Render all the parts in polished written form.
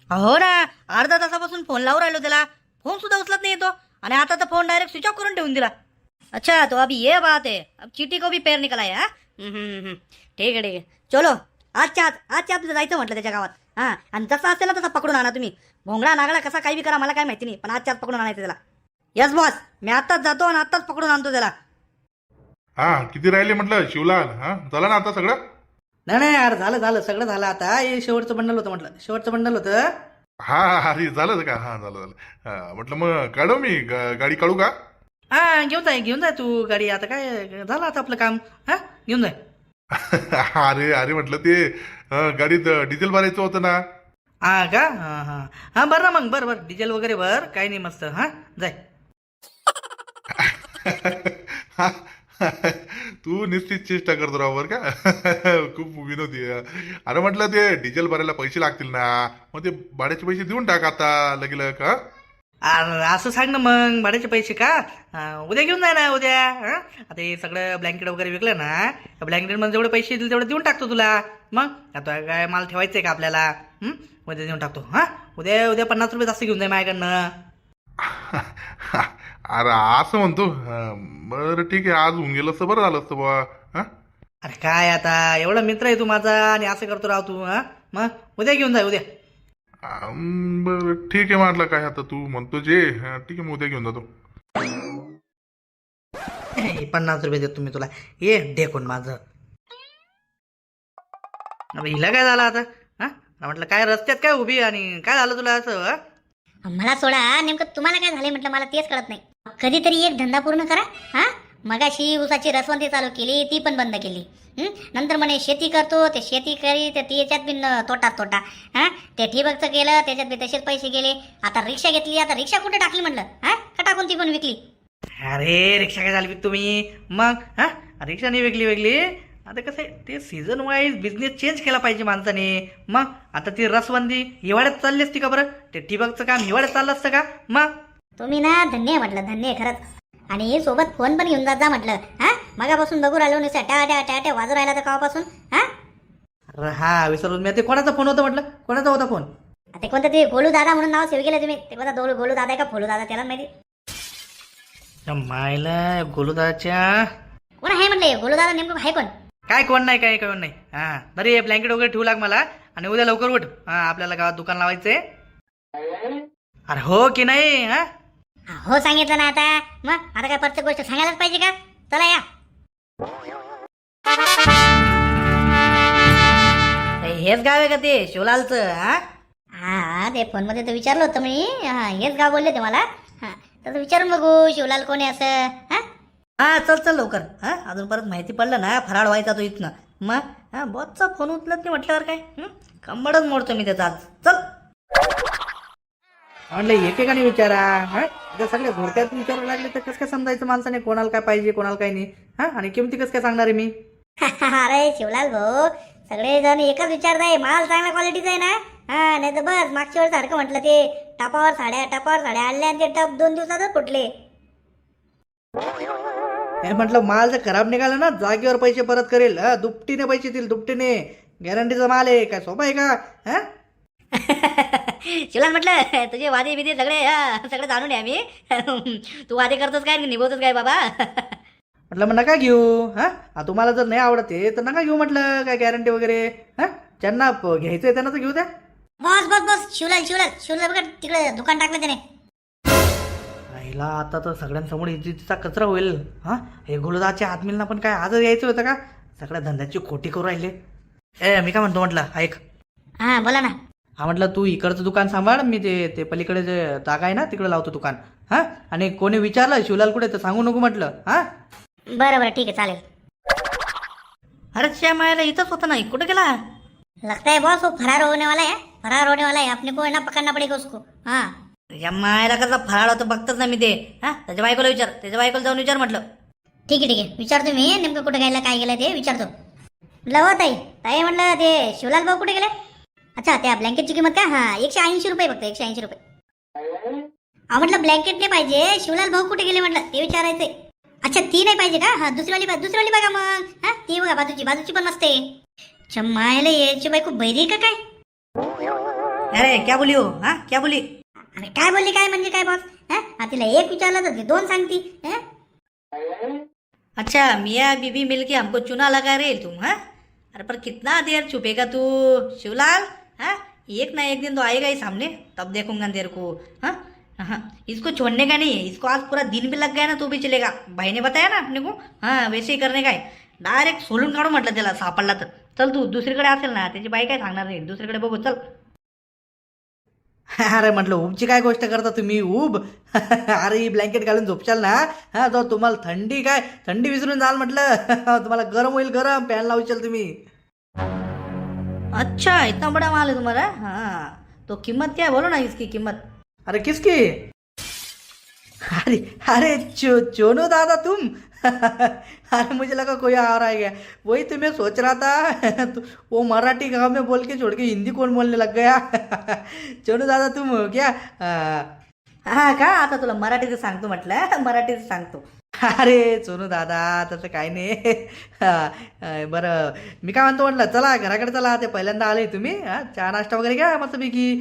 हो ना, अर्धा तासापासून फोन लावून राहिलो त्याला, फोन सुद्धा उचलत नाही तो. आणि आता तर फोन डायरेक्ट स्विच ऑफ करून ठेवून दिला. अच्छा तो अभी ये बात है, अब चीटी को भी पैर निकला है. हा ठीक आहे ठीक आहे, चलो आजच्या तुझं जायचं म्हटलं त्याच्या गावात. हा, आणि जसा असेल ना तसा पकडून आणा तुम्ही. भोंगडा नागडा कसा काही बी करा, मला काय माहिती नाही, पण आजच्या आज पकडून आणायचं त्याला. यस बॉस, मी आत्ताच जातो आणि आत्ताच पकडून आणतो त्याला. हा किती राहिले म्हटलं शिवलाल? हा झालं ना आता सगळं? नाही नाही यार, झालं सगळं झालं. आता हे शेवटचं बंडल होतं म्हटलं, शेवटचं बंडल होतं. हा अरे झालं का? हा झालं. हा म्हटलं मग काढू मी गाडी काढू का? हा घेऊन जाय तू गाडी. आता काय झालं आता आपलं काम. हा घेऊन जाय. अरे अरे म्हटलं ते गाडीत डिझेल भरायचं होतं ना. हा का? हा हा हा, बरं ना मग, बरं डिझेल वगैरे भर, काही नाही, मस्त. हा जाय. तू निश्चित चेष्टा करतो राव बर का. खूप विनोदी आहे. अरे म्हटलं ते डिझेल भरायला पैसे लागतील ना, मग ते भाड्याचे पैसे देऊन टाक आता लगेलग. हा असं सांग ना मग, भाड्याचे पैसे का? उद्या घेऊन जाय ना, उद्या. हा आता हे सगळं ब्लँकेट वगैरे विकलं ना, ब्लँकेट मध्ये जेवढे पैसे येतील तेवढे देऊन टाकतो तुला. मग आता काय माल ठेवायचंय का आपल्याला? उद्या देऊन टाकतो. हा उद्या 50 रुपये जास्त घेऊन जाय माझ्याकडनं. अरे असं म्हणतो. बरं ठीक आहे, आज होऊन गेलं असतं बरं झालं असतं बा. हा अरे काय आता, एवढा मित्र आहे तू माझा आणि असं करतो राव तू. हा मग उद्या घेऊन जाय, उद्या. बरं ठीक आहे म्हटलं, काय आता तू म्हणतो जे. ठीक आहे मग उद्या घेऊन जातो. 50 रुपये देतो मी तुला. ये देखून माझं. अबे हिला काय झालं आता? हा म्हटलं काय रस्त्यात काय उभी आणि काय झालं तुला असं? हा? मला सोडा, नेमकं तुम्हाला काय झालंय म्हटलं, मला तेच कळत नाही. कधीतरी एक धंदा पूर्ण करा. हा मगाशी ऊसाची रसवंती चालू केली, ती पण बंद केली. नंतर म्हणे शेती करतो, ते शेती करी ते याच्यात बी तोटा. हा ते ठिबकचं केलं, त्याच्यात बी तसेच पैसे गेले. आता रिक्षा घेतली, आता रिक्षा कुठे टाकली म्हटलं? हा का टाकून ती पण विकली. अरे रिक्षा काय झाली तुम्ही मग? हा रिक्षा नाही वेगळी. आता कसं आहे, ते सीझन वाईज बिझनेस चेंज केला पाहिजे माणसाने. मग आता ती रसवंती हिवाळ्यात चालली असती का बरं? ते ठिबकचं काम हिवाळ्यात चाललं असतं का? मग तुम्ही ना धन्य आहे म्हटलं, धन्य आहे खरंच. आणि सोबत फोन पण घेऊन जात जा म्हटलं. हा मगापासून बघू राहिलो नुसत्या ट्या वाजू राहिला तर कावापासून. हा अरे हा विसरलो मी. ते कोणाचा फोन होता म्हटलं? कोणाचा होता फोन? ते कोणतं ते गोलू दादा म्हणून नाव सेव्ह केलं तुम्ही. ते कोणता गोलू दादा आहे का फोलू दादा, त्याला माहिती. मायला गोलूदाच्या कोण आहे म्हटलं गोलू दादा, नेमकं आहे कोण? काय कोण नाही. हा तरी ब्लँकेट वगैरे ठेवू लाग मला, आणि उद्या लवकर उठ. हा आपल्याला गावात दुकान लावायचंय. अरे हो की नाही? हा हो सांगितलं ना. आता मग आता काय प्रत्येक गोष्ट सांगायलाच पाहिजे का? चला या. हेच गाव आहे का ते शिवलालचं? हा हा ते फोन मध्ये तर विचारलं होतं मी. हा हेच गाव बोलले ते मला. हा तसं विचारून बघू शिवलाल कोणी असं. हा हा चल लवकर. हा अजून परत माहिती पडलं ना फराळ व्हायचा तो इथनं. मग हा बॉसचा फोन उचलत नाही म्हटल्यावर काय कंबडच मोडतो मी त्याचा आज. चल म्हणलं एकेकाने विचारा. हा आता सगळ्या घोरत्यात विचारायला लागले तर कसं काय समजायचं माणसाने कोणाला काय पाहिजे कोणाला काय नाही. हा आणि किमती कसं काय सांगणार आहे मी? अरे शिवलाल भाऊ, सगळे जण एकच विचारताय, माल चांगल्या क्वालिटीचा आहे ना. हा नाही तर बस मागच्या वेळेस सारखं म्हटलं ते टपावर साड्या आणल्या आणि ते टप 2 दिवसातच फुटले. म्हटलं माल जर खराब निघाला ना जागेवर पैसे परत करेल. हा दुपटीने पैसे देईल, दुपटीने. गॅरंटीचा माल आहे, काय सोपा आहे का? हा शिवलाल म्हटलं तुझे वादे बिदे सगळे जाणून आहे आम्ही. तू वादे करतोस काय निभवतोस काय बाबा? म्हटलं मग नका घेऊ. हा तुम्हाला जर नाही आवडते तर नका घेऊ म्हटलं, काय गॅरंटी वगैरे. हा ज्यांना घ्यायचंय त्यांना तर घेऊ द्या. बस शिवलाल बघा तिकडे दुकान टाकलं त्याने. राहिला आता तर सगळ्यांसमोर इज्जतीचा कचरा होईल. हा हे गोलदाच्या आत्मीला पण काय आजच यायचं होतं का? सगळ्या धंद्याची खोटी करू राहिले. मी काय म्हणतो म्हटलं ऐक. हा बोला ना. हा म्हटलं तू इकडचं दुकान सांभाळ, मी ते पलीकडे जे जागा आहे ना तिकडे लावतो दुकान. हा आणि कोणी विचारलं शिवलाल कुठे तर सांगू नको म्हटलं. हा बरं ठीक आहे चालेल. अरे श्यामायला इथंच होता नाही, कुठे गेला? लगता है बॉस वो फरार होने वाला है. अपने को है ना पकड़ना पड़ेगा उसको. हाँ या मायला कसा फराळ होतं बघतच ना मी ते. हा त्याच्या बायकोला विचार, त्याच्या बायकोला जाऊन विचार म्हटलं. ठीक आहे विचारतो मी, नेमकं कुठे गेला काय गेलं ते विचारतो. लव ताई म्हटलं ते शिवलाल भाऊ कुठे गेले? अच्छा त्या ब्लँकेटची किंमत काय? हा 180 रुपये फक्त, 180 रुपये. म्हटलं ब्लँकेट नाही पाहिजे, शिवलाल भाऊ कुठे गेले म्हटलं ते विचारायचंय. अच्छा ती नाही पाहिजे का? हा दुसरीवाली बघा मग. हा ती बघा, बाजूची पण मस्त आहे. चम्मायला यायची बायको बैरी का काय? अरे क्या बोली हो हाँ क्या बोली? अरे काय बोलली काय म्हणजे काय बॉस? हा तिला एक विचारलं तर ती दोन सांगती. अच्छा मियाँ बीबी मिलके हमको चुना लगा रहे तुम हाँ? अरे पर कितना देर छुपेगा तू शिवलाल? हाँ एक ना एक दिन तो आएगा ही सामने, तब देखूंगा तेरे को. हाँ हाँ इसको छोड़ने का नहीं है, इसको आज पूरा दिन भी लग गया ना तो भी चलेगा. भाई ने बताया ना अपने को. हाँ वैसे ही करने का आहे. डायरेक्ट सोलून काढू म्हटलं त्याला सापडला तर. चल तू दुसरीकडे असेल ना त्याची बाई काय सांगणार नाही, दुसरीकडे बघू चल. अरे म्हटलं ऊबची काय गोष्ट करता तुम्ही ऊब. अरे ही ब्लँकेट घालून झोपशाल ना हा तर तुम्हाला थंडी विसरून जाल म्हटलं. तुम्हाला गरम होईल, गरम फॅन लावशाल तुम्ही. अच्छा इतना बड़ा माल है तुम्हारा. हाँ तो कीमत क्या है बोलो ना इसकी कीमत. अरे किसकी? अरे अरे चोनू दादा तुम. अरे मुझे लगा कोई आ रहा है क्या. वही तो मैं सोच रहा था. वो मराठी गांव में बोल के छोड़ के हिंदी कौन बोलने लग गया. चोनू दादा तुम हो क्या? हा का आता तुला मराठीचं सांगतो म्हटलं, मराठीचं सांगतो. अरे सोनू दादा तसं काही नाही. बरं मी काय म्हणतो म्हटलं चला घराकडे चला. ते पहिल्यांदा आले तुम्ही. चहा नाश्ता वगैरे घ्या मस्तपैकी.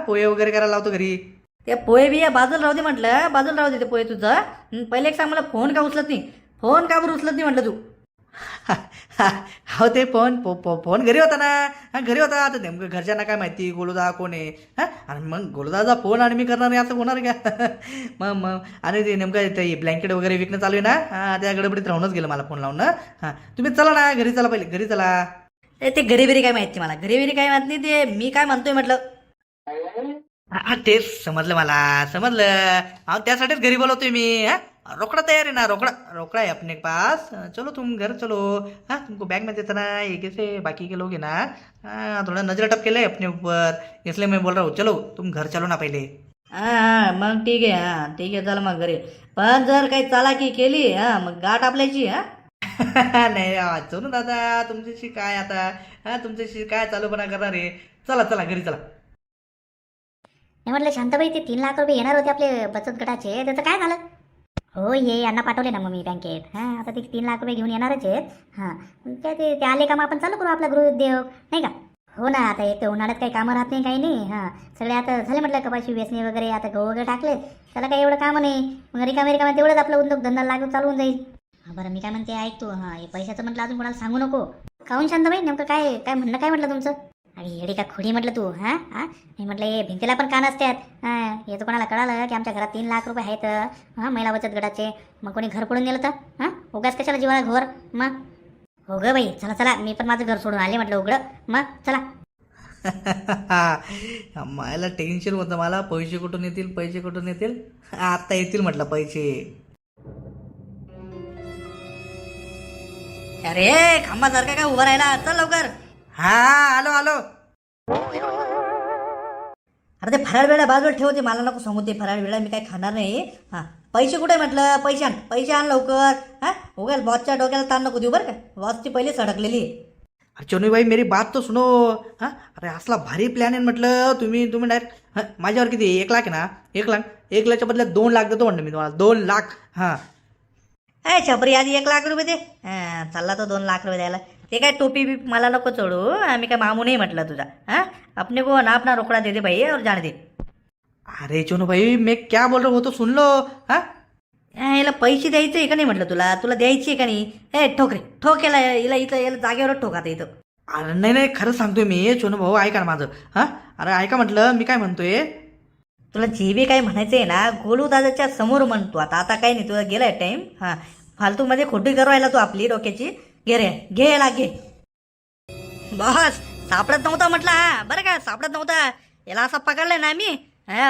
पोहे वगैरे करायला लावतो घरी. ते पोहे बिया बाजूला राहू दे म्हटलं, बाजूला राहू दे ते पोहे तुझं. पहिले एक सांग मला फोन का उचलत नाही, फोन का बरं उचलत नाही म्हटलं तू. हो ते फोन घरी होता ना. घरी होता. आता नेमकं घरच्यांना काय माहिती गोलूदा कोण आहे. आणि मग गोलूदाचा फोन आणि मी करणार नाही असं होणार का. मग आणि ते नेमकं ते ब्लँकेट वगैरे विकणं चालू आहे ना. त्या गडबडीत राहूनच गेलं मला फोन लावून ना. तुम्ही चला ना घरी चला, पहिले घरी चला. ते घरी बिरी काय माहिती मला, घरी बिरी काय माहित नाही. ते मी काय म्हणतोय म्हटलं. तेच समजलं मला, समजलं. त्यासाठीच घरी बोलवतोय मी. रोकड़ा तैयार है ना, रोकड़ा है अपने पास. चलो तुम घर चलो. तुमको बैग में देता ना. एक से बाकी के लोग है ना थोड़ा नजर टपके ले अपने ऊपर, इसलिए मैं बोल रहा हूँ चलो तुम घर चलो ना पहिले. हा मग ठीक आहे. हा ठीक आहे चल मग घरी. पण जर काही चालाकी केली मग गाठ आपल्याची. नाही सोनू दादा तुमच्याशी काय आता. तुमच्याशी काय चालूपणा करणार आहे. चला चला घरी चला. मी म्हटलं शांताबाई ते 3 लाख रुपये येणार होते आपले बचत गटाचे, त्याचं काय झालं? हो ये यांना पाठवले ना मग मी बँकेत. आता ते 3 लाख रुपये घेऊन येणारच आहेत. काय ते आले का मग आपण चालू करू आपला गृहोद्योग नाही का. हो ना आता एक तर उन्हाळ्यात काही कामं राहत नाही काही नाही. सगळे आता झाले म्हटलं कपाशी वेचणे वगैरे, आता गहू वगैरे टाकले, त्याला काही एवढं कामं नाही. मग रिकामे तेवढंच आपलं उद्योग धंदा लागून चालवून जाईल. बरं मी काय म्हणते ऐक तू. हे पैशाचं म्हटलं अजून कोणाला सांगू नको. काहून शांताबाई नेमकं काय काय म्हणणं काय म्हटलं तुमचं? अरे येडी का खोडी म्हटलं तू. मी म्हटलं हे भिंतीला पण कान असतात. हे तर कोणाला कळालं की आमच्या घरात 3 लाख रुपये आहेत महिला बचत गटाचे, मग कोणी घर पडून गेलं तर उगाच कशाला जीवाला घोर. मग हो ग बाई चला चला, मी पण माझं घर सोडून आले म्हटलं उघडं. मग चला. मला टेन्शन होतं, मला पैसे कुठून येतील. आता येतील म्हटलं पैसे. अरे खांबासारखा काय उभा राहिला, चल लवकर. आलो. अरे ते फराळ वेळा बाजूला ठेवते, मला नको सांगू ते फराळ वेळा मी काही खाणार नाही. पैसे कुठे म्हटलं, पैसे आण लवकर. उगाच बॉसच्या डोक्याला ताण नको देऊ बरं का, बॉसची पहिले सडकलेली. चोनू भाई मेरी बात तो सुनो. अरे असला भारी प्लॅन आहे म्हटलं. तुम्ही डायरेक्ट माझ्यावर किती 1 लाख आहे ना. 1 लाखच्या बदल्यात 2 लाख देतो म्हणलं मी तुम्हाला. 2 लाख. छपरी आधी 1 लाख रुपये दे. चालला तो 2 लाख रुपये द्यायला. ते काय टोपी बी मला नको चढू. आम्ही काय मामू नाही म्हटलं तुझा. अपने को ना अपना रोकड़ा दे दे भाई और जाने दे. अरे चोनू भाई मैं क्या बोल रहा हूँ तो सुन लो. याला पैसे द्यायचे आहे का नाही म्हटलं तुला द्यायची आहे का नाही. ठोक याला जागेवर ठोकात इथं. अरे नाही खरं सांगतोय मी. चोनू भाऊ ऐका ना माझं. अरे ऐका म्हटलं मी काय म्हणतोय. तुला जे बी काय म्हणायचंय ना गोलू दादाच्या समोर म्हणतो. आता काही नाही, तुला गेलाय टाइम. फालतू मध्ये खोटी करवायला तू आपली डोक्याची. घे याला घे. बस सापडत नव्हता म्हटलं. बरं का सापडत नव्हता. याला असा पकडलाय ना मी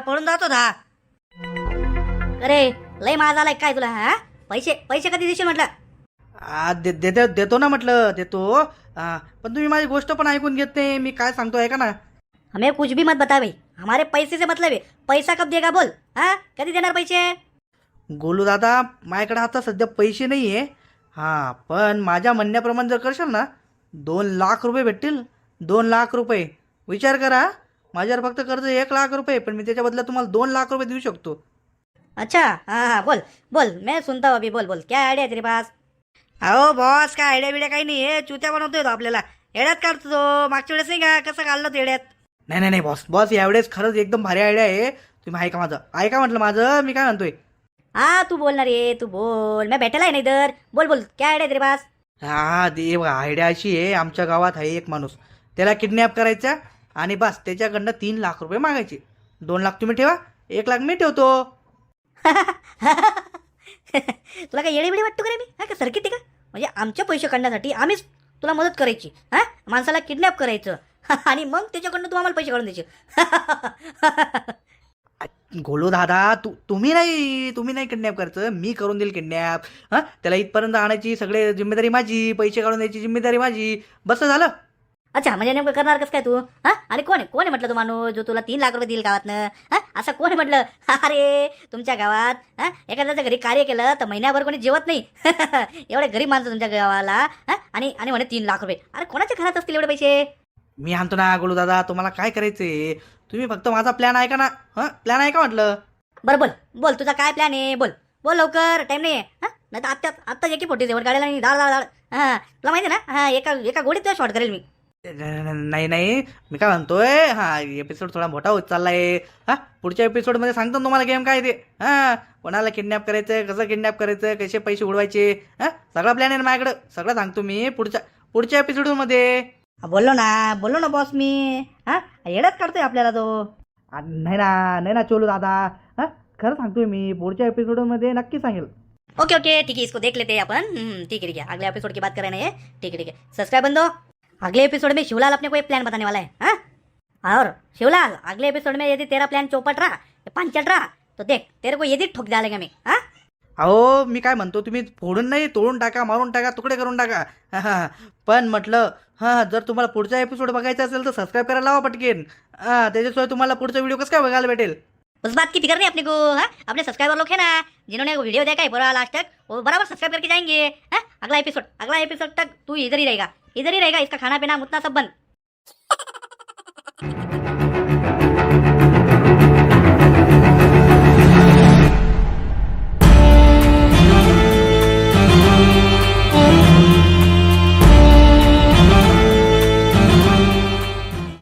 पळून जातो धा. अरे लय माझा आलाय काय तुला. पैसे कधी देशील म्हटलं. देतो ना म्हटलं देतो. पण तुम्ही माझी गोष्ट पण ऐकून घेत नाही. मी काय सांगतो ऐका ना. हमें कुछ भी मत बता भाई, हमारे पैसे से मतलब है. पैसा कब देगा बोल. कधी देणार पैसे. गोलू दादा माझ्याकडे आता सध्या पैसे नाही आहे. पण माझ्या म्हणण्याप्रमाणे जर करशाल ना 2 लाख रुपये भेटतील. 2 लाख रुपये. विचार करा. माझ्यावर फक्त कर्ज 1 लाख रुपये, पण मी त्याच्या बदल्यात तुम्हाला 2 लाख रुपये देऊ शकतो. अच्छा बोल मैं सुनता हूँ अभी. बोल क्या आयडिया तेरे पास. अहो बॉस काय आयडिया बिड्या काही नाही आहे. चुत्या बनवतोय तो आपल्याला. येड्यात काढतो तो. मागच्या वेळेस नाही का कसं काढलं तो येड्यात. नाही नाही नाही बॉस बॉस यावेळेस खरंच एकदम भारी आयडिया आहे. तुम्ही ऐका माझं, ऐका म्हटलं माझं, मी काय म्हणतोय. हाँ तू बोलना रे, तू बोल, मैं बैठेला है ना इधर. बोल बोल, क्या आइडिया तेरे पास? हा ते बघा आयडिया अशी आहे, आमच्या गावात आहे एक माणूस, त्याला किडनॅप करायचा आणि बस त्याच्याकडनं 3 लाख रुपये मागायचे. 2 लाख तुम्ही ठेवा, 1 लाख मी ठेवतो. तुला काय येडीबिडी वाटतो का रे मी? हा का सर्किट आहे का? म्हणजे आमचे पैसे काढण्यासाठी आम्हीच तुला मदत करायची, हा माणसाला किडनॅप करायचं आणि मग त्याच्याकडनं तू आम्हाला पैसे काढून द्यायचे. गोलू दादा तुम्ही नाही किडनॅप करायचं, मी करून देईल किडनॅप. हा त्याला इथपर्यंत आणायची सगळे जिम्मेदारी माझी, पैसे काढून द्यायची जिम्मेदारी माझी. बस झालं. अच्छा म्हणजे नेमकं करणार कसं काय तू? हा आणि कोण आहे म्हटलं तो माणूस जो तुला 3 लाख रुपये देईल गावातनं? हा असं कोण आहे म्हटलं? अरे तुमच्या गावात हा एखाद्याच्या घरी कार्य केलं तर महिन्याभर कोणी जेवत नाही. एवढे गरीब माणसं तुमच्या गावाला, हा आणि आणि म्हणे 3 लाख रुपये. अरे कोणाच्या घरात असतील एवढे पैसे? मी आणतो ना गोलू दादा, तुम्हाला काय करायचंय तुम्ही फक्त माझा प्लॅन ऐका ना. हा प्लॅन ऐका म्हटलं. बरं बोल बोल, तुझा काय प्लॅन आहे? बोल बोल लवकर, टाइम नाही. हा नाही तर आत्ता एकी फोटी जेवण काढायला नाही. धाड धाड धाड. हा तुला माहिती आहे ना, हा एका गोडीत तुला शॉर्ट करेल मी. नाही मी काय म्हणतोय, हा एपिसोड थोडा मोठा होत चाललाय. हा पुढच्या एपिसोडमध्ये सांगतो ना तुम्हाला गेम काय ते. हा कोणाला किडनॅप करायचं, कसं किडनॅप करायचं, कसे पैसे उडवायचे, हा सगळा प्लॅन आहे ना माझ्याकडं. सगळं सांगतो मी पुढच्या एपिसोडमध्ये. बोललो ना बॉस मी. हा येडच काढतोय आपल्याला तो. नाही ना चोलू दादा, हा खरं सांगतोय मी, पुढच्या एपिसोडमध्ये नक्की सांगेल. ओके ठीक है, इसको देख लेते हैं अपन. ठीक है अगले एपिसोड की बात कर रहे हैं. ठीक है सब्सक्राइब बंदो. अगले एपिसोड में शिवलाल अपने को एक प्लान बताने वाला है. हाँ और शिवलाल अगले एपिसोड में यदि तेरा प्लान चौपट रहा, पांचट रहा, तो देख तेरे को यदि ठोक डालेंगे मैं. हाँ अहो मी काय म्हणतो, तुम्ही फोडून नाही, तोडून टाका, मारून टाका, तुकडे करून टाका. पण म्हटलं हां जर तुम्हाला पुढचा एपिसोड बघायचा असेल तर सबस्क्राईब करायला लावा पटकेन. त्याच्याशिवाय तुम्हाला पुढचा व्हिडिओ कसं काय बघायला भेटेल. उस बात की फिक्र नहीं अपने को. हाँ अपने सब्सक्राइबर लोग हैं ना, जिन्होंने वो वीडियो देखा है पूरा लास्ट तक, वो बराबर सब्सक्राइब करके जाएंगे. हाँ अगला एपिसोड तक तू इधर ही रहेगा. इसका खाना पीना मुतना सब बंद.